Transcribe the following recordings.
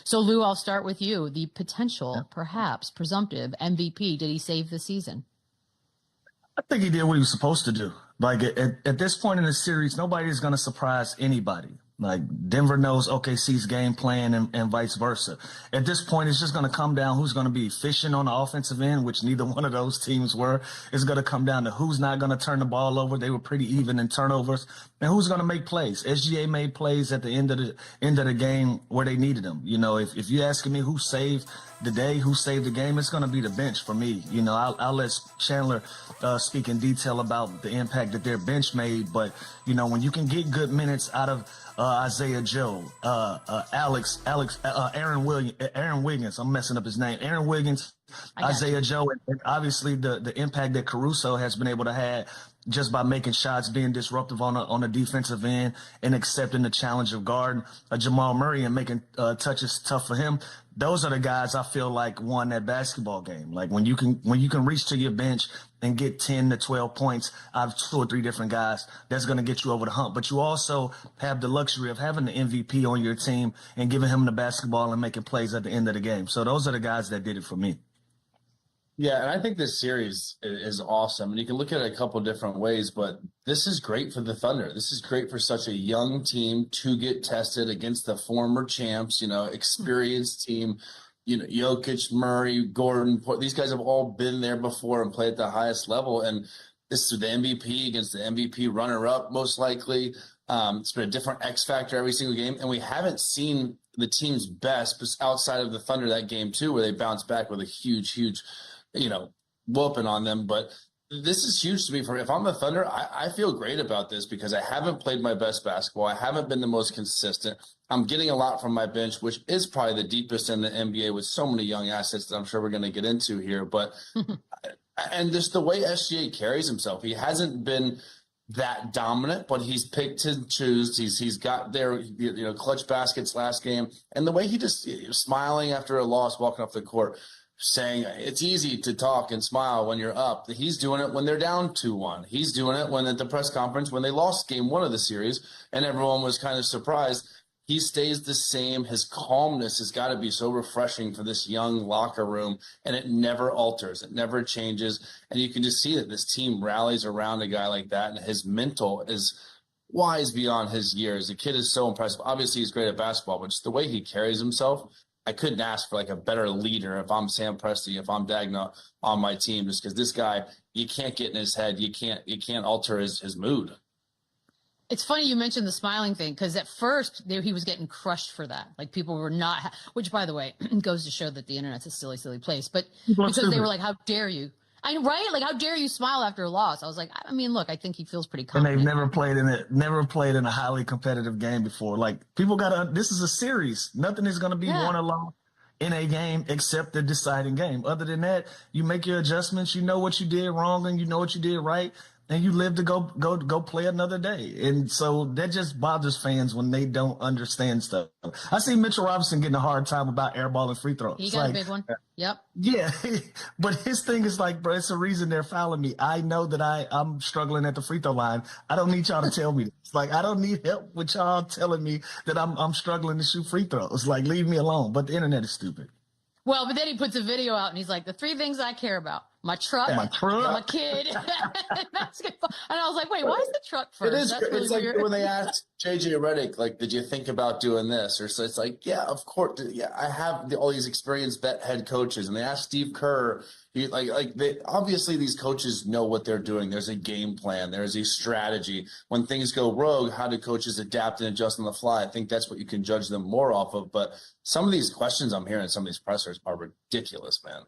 So, Lou, I'll start with you. The potential, perhaps presumptive MVP, did he save the season? I think he did what he was supposed to do. Like at this point in the series, nobody's going to surprise anybody. Like Denver knows OKC's game plan and vice versa. At this point, it's just going to come down who's going to be efficient on the offensive end, which neither one of those teams were. It's going to come down to who's not going to turn the ball over. They were pretty even in turnovers, and who's going to make plays. SGA made plays at the end of the game where they needed them. You know, if you're asking me who saved the day, who saved the game, it's going to be the bench for me. You know, I'll let Chandler speak in detail about the impact that their bench made. But, you know, when you can get good minutes out of Isaiah Joe, Aaron Wiggins, I'm messing up his name, Aaron Wiggins, Isaiah Joe, and obviously the impact that Caruso has been able to have just by making shots, being disruptive on the defensive end, and accepting the challenge of guarding Jamal Murray and making touches tough for him. Those are the guys I feel like won that basketball game. Like when you can reach to your bench and get 10 to 12 points out of 2 or 3 different guys, that's going to get you over the hump. But you also have the luxury of having the MVP on your team and giving him the basketball and making plays at the end of the game. So those are the guys that did it for me. Yeah, and I think this series is awesome. And you can look at it a couple different ways, but this is great for the Thunder. This is great for such a young team to get tested against the former champs, you know, experienced team. You know, Jokic, Murray, Gordon, these guys have all been there before and played at the highest level. And this is the MVP against the MVP runner-up, most likely. It's been a different X factor every single game. And we haven't seen the team's best outside of the Thunder that game, too, where they bounced back with a huge, you know, whooping on them. But this is huge to me. If I'm the Thunder, I feel great about this because I haven't played my best basketball. I haven't been the most consistent. I'm getting a lot from my bench, which is probably the deepest in the NBA with so many young assets that I'm sure we're going to get into here. But and just the way SGA carries himself, he hasn't been that dominant, but he's picked and choose. He's got their, you know, clutch baskets last game, and the way he just smiling after a loss, walking off the court, saying it's easy to talk and smile when you're up. He's doing it when they're down 2-1. He's doing it when at the press conference when they lost game 1 of the series and everyone was kind of surprised. He stays the same. His calmness has got to be so refreshing for this young locker room, and it never alters. It never changes. And you can just see that this team rallies around a guy like that, and his mental is wise beyond his years. The kid is so impressive. Obviously, he's great at basketball, but just the way he carries himself, I couldn't ask for like a better leader if I'm Sam Presti, if I'm Dagna on my team, just because this guy, you can't get in his head. You can't alter his mood. It's funny you mentioned the smiling thing because at first he was getting crushed for that. Like people were not, which by the way goes to show that the internet's a silly, silly place. But because they were like, "How dare you?" Right? Like, how dare you smile after a loss? I was like, I mean, look, I think he feels pretty confident. And they've never played in a highly competitive game before. Like people this is a series. Nothing is going to be won or lost in a game except the deciding game. Other than that, you make your adjustments. You know what you did wrong and you know what you did right. And you live to go play another day. And so that just bothers fans when they don't understand stuff. I see Mitchell Robinson getting a hard time about airball and free throws. He got a big one. Yep. Yeah. But his thing is like, bro, it's the reason they're fouling me. I know that I'm struggling at the free throw line. I don't need y'all to tell me this. Like, I don't need help with y'all telling me that I'm struggling to shoot free throws. Like, leave me alone. But the internet is stupid. Well, but then he puts a video out and he's like, the 3 things I care about: my truck, my kid, and basketball. And I was like, wait, why is the truck first? It is. That's really it's like weird. when they asked JJ Redick, like, did you think about doing this? Or so it's like, yeah, of course. Yeah, I have all these experienced vet head coaches, and they asked Steve Kerr. Obviously these coaches know what they're doing. There's a game plan. There's a strategy. When things go rogue, how do coaches adapt and adjust on the fly? I think that's what you can judge them more off of. But some of these questions I'm hearing, some of these pressers are ridiculous, man.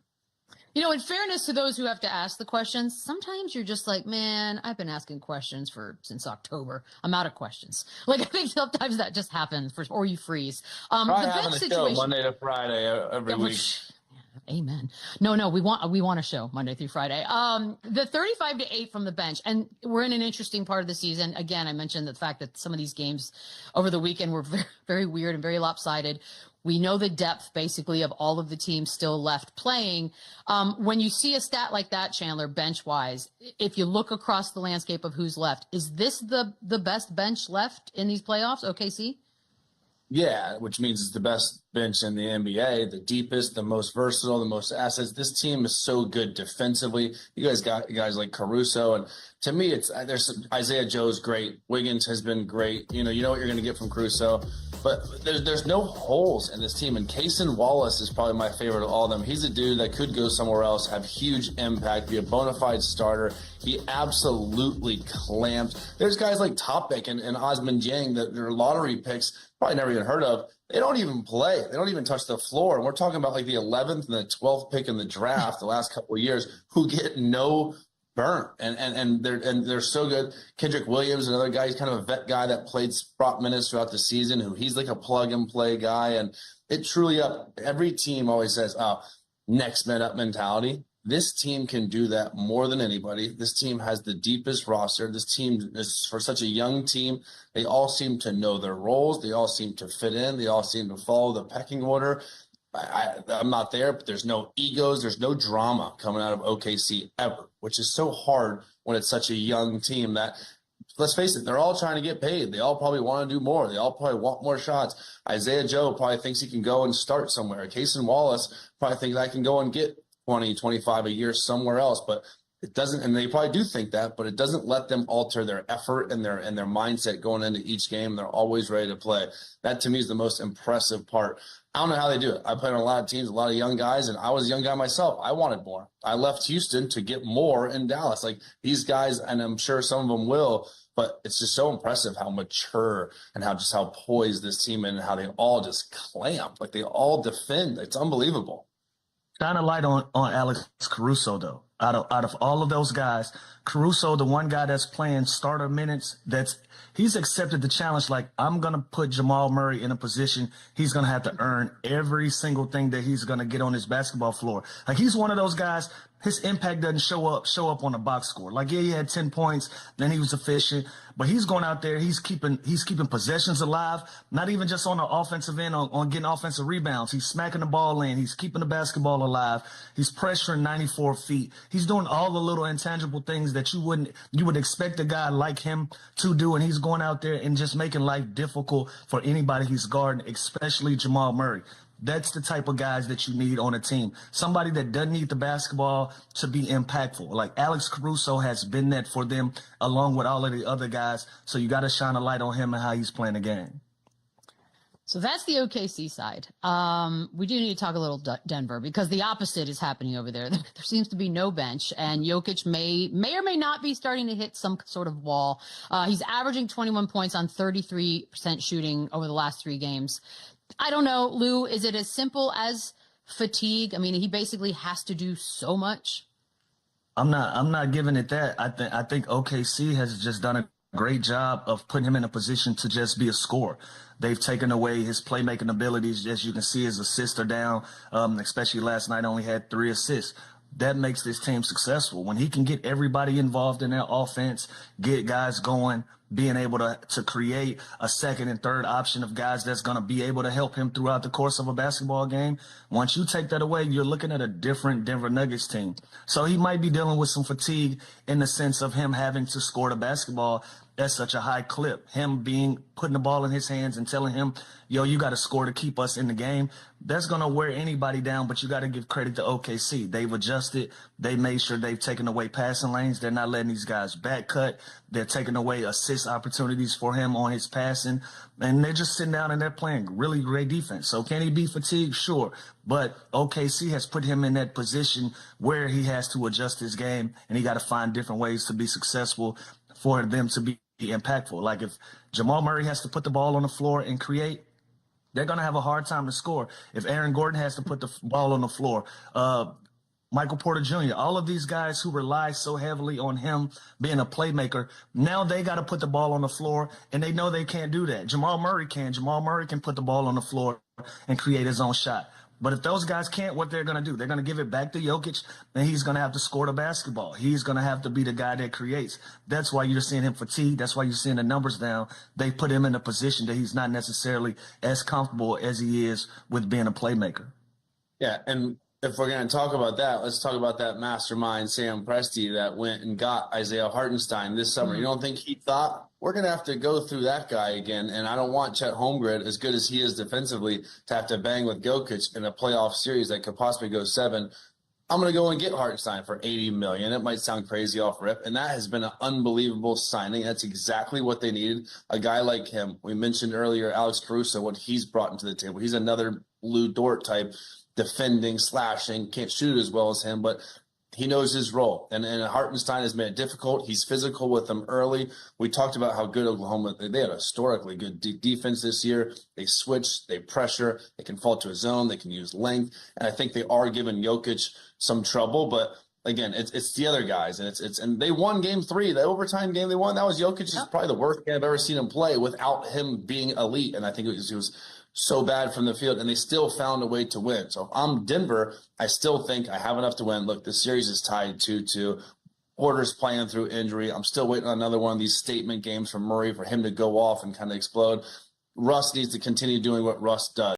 You know, in fairness to those who have to ask the questions, sometimes you're just like, man, I've been asking questions since October. I'm out of questions. Like, I think sometimes that just happens, or you freeze. The having a show Monday to Friday every week. Amen. No, we want a show Monday through Friday. The 35-8 from the bench, and we're in an interesting part of the season. Again, I mentioned the fact that some of these games over the weekend were very, very weird and very lopsided. We know the depth, basically, of all of the teams still left playing. When you see a stat like that, Chandler, bench-wise, if you look across the landscape of who's left, is this the best bench left in these playoffs, OKC? Yeah, which means it's the best bench in the NBA, the deepest, the most versatile, the most assets. This team is so good defensively. You guys got guys like Caruso, and to me, there's Isaiah Joe's great. Wiggins has been great. You know what you're going to get from Caruso, but there's no holes in this team. And Cason Wallace is probably my favorite of all of them. He's a dude that could go somewhere else, have huge impact, be a bona fide starter. He absolutely clamped. There's guys like Topic and Osman Jang that are lottery picks, probably never even heard of. They don't even play. They don't even touch the floor. And we're talking about like the 11th and the 12th pick in the draft the last couple of years who get no burn. And they're so good. Kendrick Williams, another guy, he's kind of a vet guy that played spot minutes throughout the season, who he's like a plug and play guy. And it truly every team always says, next man up mentality. This team can do that more than anybody. This team has the deepest roster. This team is, for such a young team, they all seem to know their roles. They all seem to fit in. They all seem to follow the pecking order. I'm not there, but there's no egos. There's no drama coming out of OKC ever, which is so hard when it's such a young team that, let's face it, they're all trying to get paid. They all probably want to do more. They all probably want more shots. Isaiah Joe probably thinks he can go and start somewhere. Cason Wallace probably thinks I can go and get 20, 25 a year somewhere else, but it doesn't, and they probably do think that, but it doesn't let them alter their effort and their mindset going into each game. They're always ready to play. That to me is the most impressive part. I don't know how they do it. I played on a lot of teams, a lot of young guys, and I was a young guy myself. I wanted more. I left Houston to get more in Dallas. Like these guys, and I'm sure some of them will, but it's just so impressive how mature and how poised this team is and how they all just clamp. Like they all defend. It's unbelievable. Shine a light on Alex Caruso, though. Out of all of those guys, Caruso, the one guy that's playing starter minutes, he's accepted the challenge. Like, I'm going to put Jamal Murray in a position he's going to have to earn every single thing that he's going to get on his basketball floor. Like, he's one of those guys, his impact doesn't show up on the box score. Like, yeah, he had 10 points, then he was efficient, but he's going out there, he's keeping possessions alive, not even just on the offensive end, on getting offensive rebounds. He's smacking the ball in, he's keeping the basketball alive, he's pressuring 94 feet. He's doing all the little intangible things that you would expect a guy like him to do, and he's going out there and just making life difficult for anybody he's guarding, especially Jamal Murray. That's the type of guys that you need on a team. Somebody that doesn't need the basketball to be impactful. Like Alex Caruso has been that for them along with all of the other guys. So you got to shine a light on him and how he's playing the game. So that's the OKC side. We do need to talk a little Denver because the opposite is happening over there. There seems to be no bench, and Jokic may or may not be starting to hit some sort of wall. He's averaging 21 points on 33% shooting over the last 3 games. I don't know, Lou, is it as simple as fatigue? I mean, he basically has to do so much. I'm not giving it that. I think OKC has just done a great job of putting him in a position to just be a scorer. They've taken away his playmaking abilities. As you can see, his assists are down, especially last night, only had 3 assists. That makes this team successful. When he can get everybody involved in their offense, get guys going, being able to create a second and third option of guys that's going to be able to help him throughout the course of a basketball game. Once you take that away, you're looking at a different Denver Nuggets team. So he might be dealing with some fatigue in the sense of him having to score the basketball at such a high clip. Him putting the ball in his hands and telling him, yo, you got to score to keep us in the game. That's going to wear anybody down, but you got to give credit to OKC. They've adjusted. They made sure they've taken away passing lanes. They're not letting these guys back cut. They're taking away assist opportunities for him on his passing. And they're just sitting down and they're playing really great defense. So can he be fatigued? Sure. But OKC has put him in that position where he has to adjust his game, and he got to find different ways to be successful for them to be impactful. Like if Jamal Murray has to put the ball on the floor and create, they're going to have a hard time to score. If Aaron Gordon has to put the ball on the floor, Michael Porter Jr., all of these guys who rely so heavily on him being a playmaker, now they got to put the ball on the floor, and they know they can't do that. Jamal Murray can. Jamal Murray can put the ball on the floor and create his own shot. But if those guys can't, what they're going to do? They're going to give it back to Jokic, and he's going to have to score the basketball. He's going to have to be the guy that creates. That's why you're seeing him fatigued. That's why you're seeing the numbers down. They put him in a position that he's not necessarily as comfortable as he is with being a playmaker. Yeah, and if we're going to talk about that, let's talk about that mastermind, Sam Presti, that went and got Isaiah Hartenstein this summer. You don't think he thought we're going to have to go through that guy again. And I don't want Chet Holmgren, as good as he is defensively, to have to bang with Jokic in a playoff series that could possibly go 7. I'm going to go and get Hartenstein for $80 million. It might sound crazy off rip, and that has been an unbelievable signing. That's exactly what they needed. A guy like him. We mentioned earlier Alex Caruso, what he's brought into the table. He's another Lou Dort type, defending, slashing, can't shoot as well as him, but he knows his role. And Hartenstein has made it difficult. He's physical with them early. We talked about how good Oklahoma, they had a historically good defense this year. They switch, they pressure, they can fall to a zone, they can use length. And I think they are giving Jokic some trouble, but again, it's the other guys, and and they won game 3, the overtime game they won. That was Jokic's probably the worst game I've ever seen him play without him being elite. And I think it was so bad from the field, and they still found a way to win. So if I'm Denver, I still think I have enough to win. Look, the series is tied 2-2. Porter's playing through injury. I'm still waiting on another one of these statement games from Murray for him to go off and kind of explode. Russ needs to continue doing what Russ does.